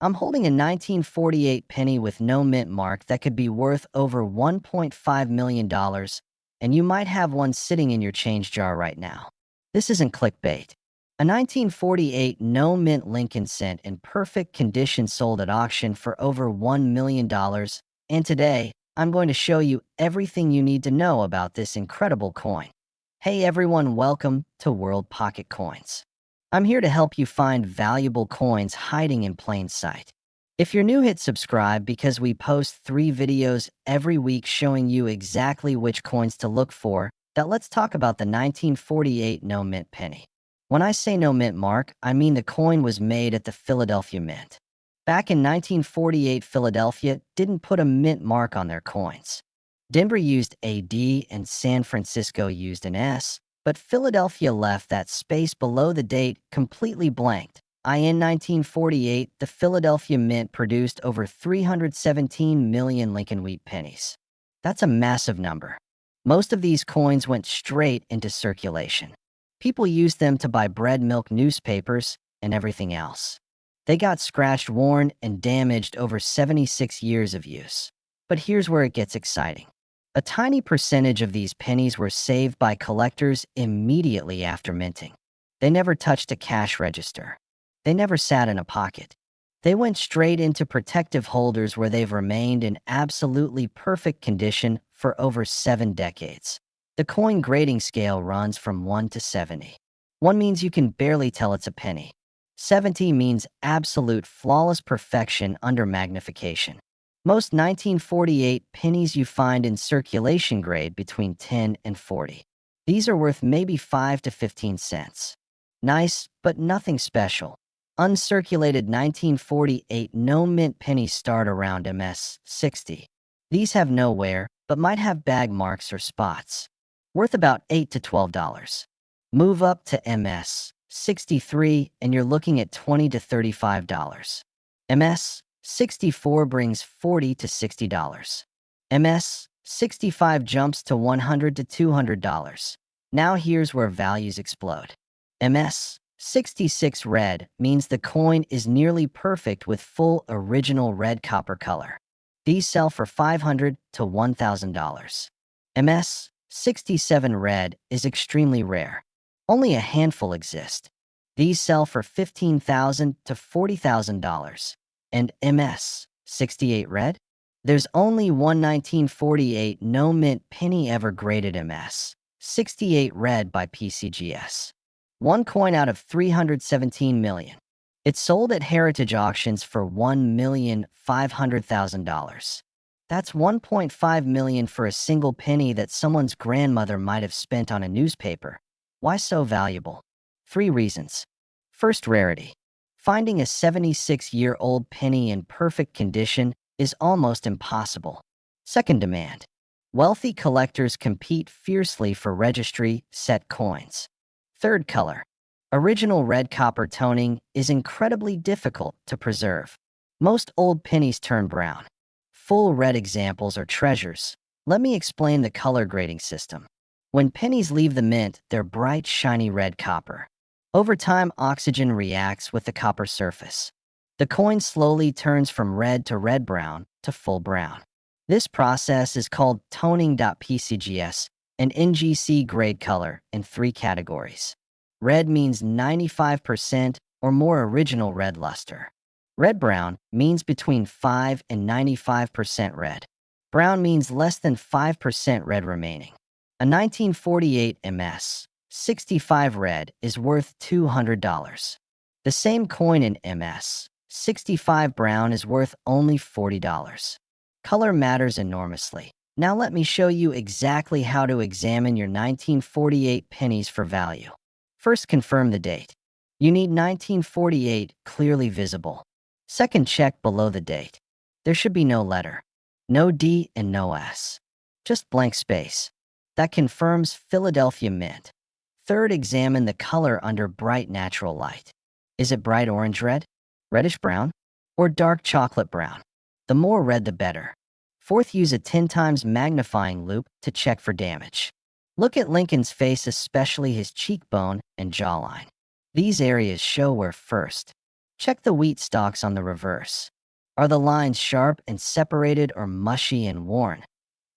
I'm holding a 1948 penny with no mint mark that could be worth over $1.5 million, and you might have one sitting in your change jar right now. This isn't clickbait. A 1948 no mint Lincoln cent in perfect condition sold at auction for over $1 million, and today, I'm going to show you everything you need to know about this incredible coin. Hey everyone, welcome to World Pocket Coins. I'm here to help you find valuable coins hiding in plain sight. If you're new, hit subscribe because we post 3 videos every week showing you exactly which coins to look for. Now let's talk about the 1948 no mint penny. When I say no mint mark, I mean the coin was made at the Philadelphia Mint. Back in 1948, Philadelphia didn't put a mint mark on their coins. Denver used AD and San Francisco used an S, but Philadelphia left that space below the date completely blanked. In 1948, the Philadelphia Mint produced over 317 million Lincoln Wheat pennies. That's a massive number. Most of these coins went straight into circulation. People used them to buy bread, milk, newspapers, and everything else. They got scratched, worn, and damaged over 76 years of use. But here's where it gets exciting. A tiny percentage of these pennies were saved by collectors immediately after minting. They never touched a cash register. They never sat in a pocket. They went straight into protective holders where they've remained in absolutely perfect condition for over 7 decades. The coin grading scale runs from 1 to 70. 1 means you can barely tell it's a penny. 70 means absolute flawless perfection under magnification. Most 1948 pennies you find in circulation grade between 10 and 40. These are worth maybe 5 to 15 cents. Nice, but nothing special. Uncirculated 1948 no mint pennies start around MS 60. These have no wear, but might have bag marks or spots. Worth about $8 to $12. Move up to MS 63 and you're looking at $20 to $35. MS 64 brings $40 to $60. MS 65 jumps to $100 to $200. Now here's where values explode. MS 66 red means the coin is nearly perfect with full original red copper color. These sell for $500 to $1,000. MS 67 red is extremely rare. Only a handful exist. These sell for $15,000 to $40,000. And MS 68 red? There's only one 1948 no mint penny ever graded MS 68 red by PCGS. 1 coin out of 317 million. It sold at heritage auctions for $1,500,000. That's $1.5 million for a single penny that someone's grandmother might have spent on a newspaper. Why so valuable? 3 reasons. First, rarity. Finding a 76-year-old penny in perfect condition is almost impossible. Second, demand. Wealthy collectors compete fiercely for registry set coins. Third, color. Original red copper toning is incredibly difficult to preserve. Most old pennies turn brown. Full red examples are treasures. Let me explain the color grading system. When pennies leave the mint, they're bright, shiny red copper. Over time, oxygen reacts with the copper surface. The coin slowly turns from red to red-brown to full brown. This process is called toning. PCGS and NGC grade color in 3 categories. Red means 95% or more original red luster. Red-brown means between 5 and 95% red. Brown means less than 5% red remaining. A 1948 MS 65 red is worth $200. The same coin in MS 65 brown is worth only $40. Color matters enormously. Now let me show you exactly how to examine your 1948 pennies for value. First, confirm the date. You need 1948 clearly visible. Second, check below the date. There should be no letter, no D and no S. Just blank space. That confirms Philadelphia Mint. Third, examine the color under bright natural light. Is it bright orange red, reddish brown, or dark chocolate brown? The more red, the better. Fourth, use a 10 times magnifying loupe to check for damage. Look at Lincoln's face, especially his cheekbone and jawline. These areas show wear. First, Check the wheat stalks on the reverse. Are the lines sharp and separated or mushy and worn?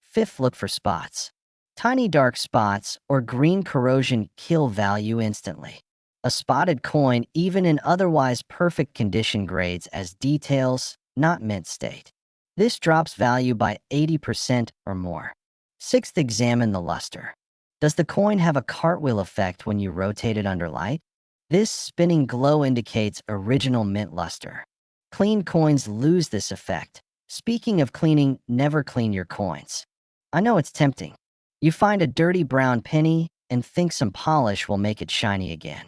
Fifth, look for spots. Tiny dark spots or green corrosion kill value instantly. A spotted coin, even in otherwise perfect condition, grades as details, not mint state. This drops value by 80% or more. Sixth, examine the luster. Does the coin have a cartwheel effect when you rotate it under light? This spinning glow indicates original mint luster. Clean coins lose this effect. Speaking of cleaning, never clean your coins. I know it's tempting. You find a dirty brown penny and think some polish will make it shiny again.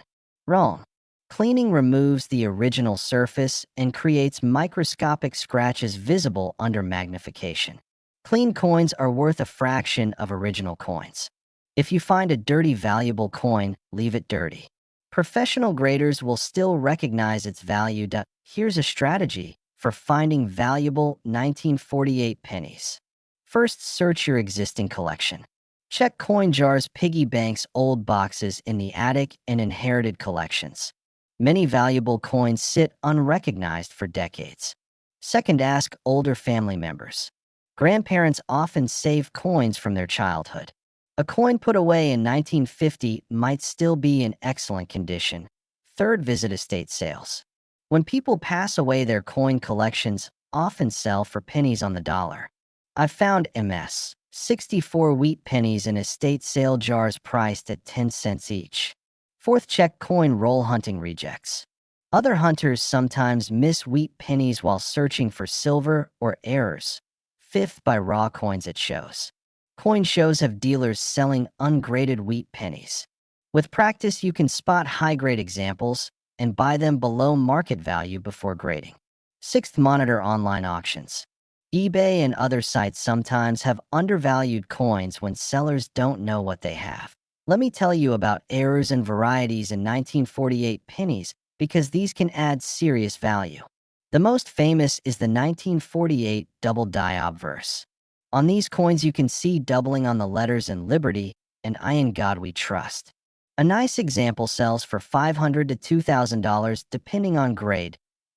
Wrong. Cleaning removes the original surface and creates microscopic scratches visible under magnification. Clean coins are worth a fraction of original coins. If you find a dirty, valuable coin, leave it dirty. Professional graders will still recognize its value. Here's a strategy for finding valuable 1948 pennies. First, search your existing collection. Check coin jars, piggy banks, old boxes in the attic, and inherited collections. Many valuable coins sit unrecognized for decades. Second, ask older family members. Grandparents often save coins from their childhood. A coin put away in 1950 might still be in excellent condition. Third, visit estate sales. When people pass away, their coin collections often sell for pennies on the dollar. I've found MS 64 wheat pennies in estate sale jars priced at 10 cents each. Fourth, check coin roll hunting rejects. Other hunters sometimes miss wheat pennies while searching for silver or errors. Fifth, buy raw coins at shows. Coin shows have dealers selling ungraded wheat pennies. With practice, you can spot high-grade examples and buy them below market value before grading. Sixth, monitor online auctions. eBay and other sites sometimes have undervalued coins when sellers don't know what they have. Let me tell you about errors and varieties in 1948 pennies because these can add serious value. The most famous is the 1948 double die obverse. On these coins, you can see doubling on the letters in Liberty and I in God We Trust. A nice example sells for $500 to $2,000 depending on grade.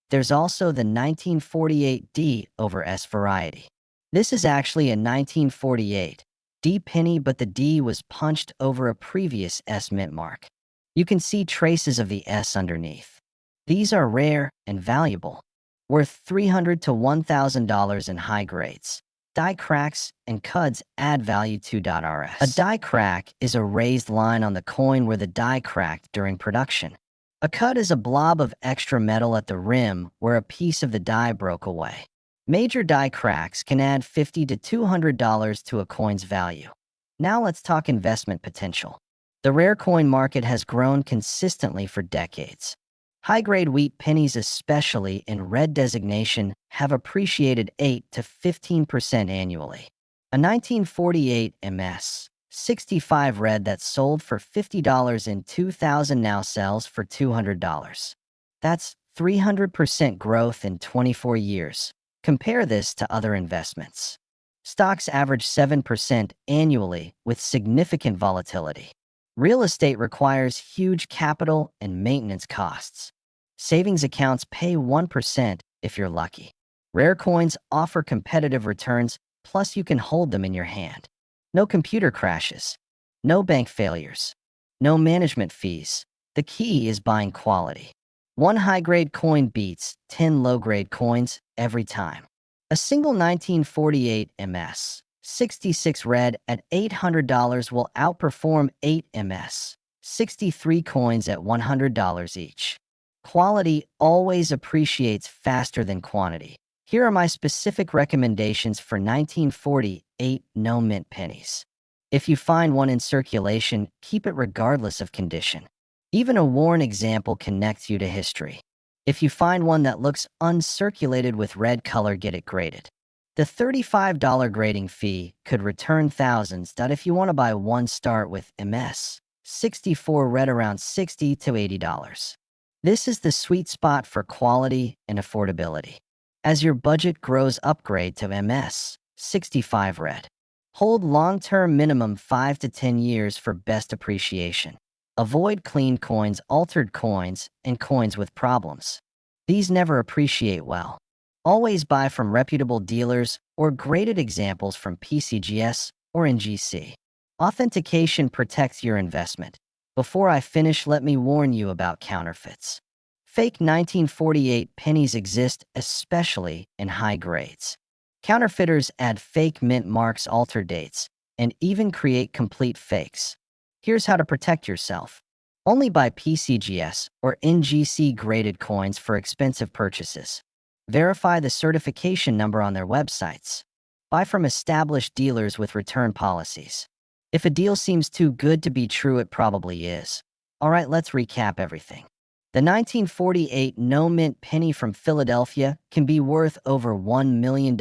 There's also the 1948 D over S variety. This is actually a 1948 D penny, but the D was punched over a previous S mint mark. You can see traces of the S underneath. These are rare and valuable, worth $300 to $1,000 in high grades. Die cracks and cuds add value to .rs. A die crack is a raised line on the coin where the die cracked during production. A cud is a blob of extra metal at the rim where a piece of the die broke away. Major die cracks can add $50 to $200 to a coin's value. Now let's talk investment potential. The rare coin market has grown consistently for decades. High-grade wheat pennies, especially in red designation, have appreciated 8 to 15% annually. A 1948 MS 65 red that sold for $50 in 2000 now sells for $200. That's 300% growth in 24 years. Compare this to other investments. Stocks average 7% annually with significant volatility. Real estate requires huge capital and maintenance costs. Savings accounts pay 1% if you're lucky. Rare coins offer competitive returns, plus you can hold them in your hand. No computer crashes, no bank failures, no management fees. The key is buying quality. One high-grade coin beats 10 low-grade coins every time. A single 1948 MS 66 red at $800 will outperform 8 MS 63 coins at $100 each. Quality always appreciates faster than quantity. Here are my specific recommendations for 1948 no mint pennies. If you find one in circulation, keep it regardless of condition. Even a worn example connects you to history. If you find one that looks uncirculated with red color, get it graded. The $35 grading fee could return thousands. If you want to buy one, start with MS 64 red around $60 to $80. This is the sweet spot for quality and affordability. As your budget grows, upgrade to MS 65 red. Hold long-term, minimum 5 to 10 years for best appreciation. Avoid clean coins, altered coins, and coins with problems. These never appreciate well. Always buy from reputable dealers or graded examples from PCGS or NGC. Authentication protects your investment. Before I finish, let me warn you about counterfeits. Fake 1948 pennies exist, especially in high grades. Counterfeiters add fake mint marks, alter dates, and even create complete fakes. Here's how to protect yourself. Only buy PCGS or NGC graded coins for expensive purchases. Verify the certification number on their websites. Buy from established dealers with return policies. If a deal seems too good to be true, it probably is. All right, let's recap everything. The 1948 no-mint penny from Philadelphia can be worth over $1 million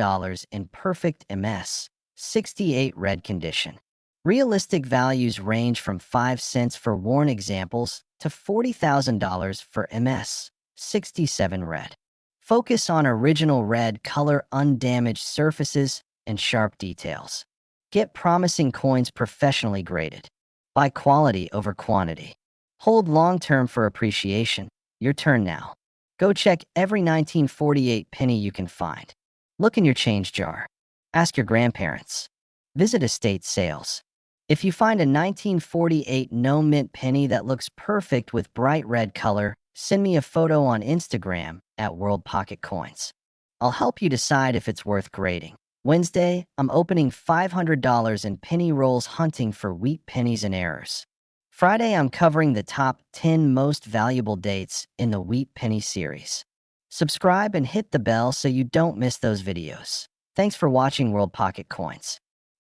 in perfect MS 68 red condition. Realistic values range from 5 cents for worn examples to $40,000 for MS 67 red. Focus on original red color, undamaged surfaces, and sharp details. Get promising coins professionally graded. Buy quality over quantity. Hold long-term for appreciation. Your turn now. Go check every 1948 penny you can find. Look in your change jar. Ask your grandparents. Visit estate sales. If you find a 1948 no-mint penny that looks perfect with bright red color, send me a photo on Instagram at World Pocket Coins. I'll help you decide if it's worth grading. Wednesday, I'm opening $500 in penny rolls, hunting for wheat pennies and errors. Friday, I'm covering the top 10 most valuable dates in the Wheat Penny series. Subscribe and hit the bell so you don't miss those videos. Thanks for watching World Pocket Coins.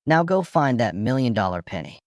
Now go find that $1 million penny.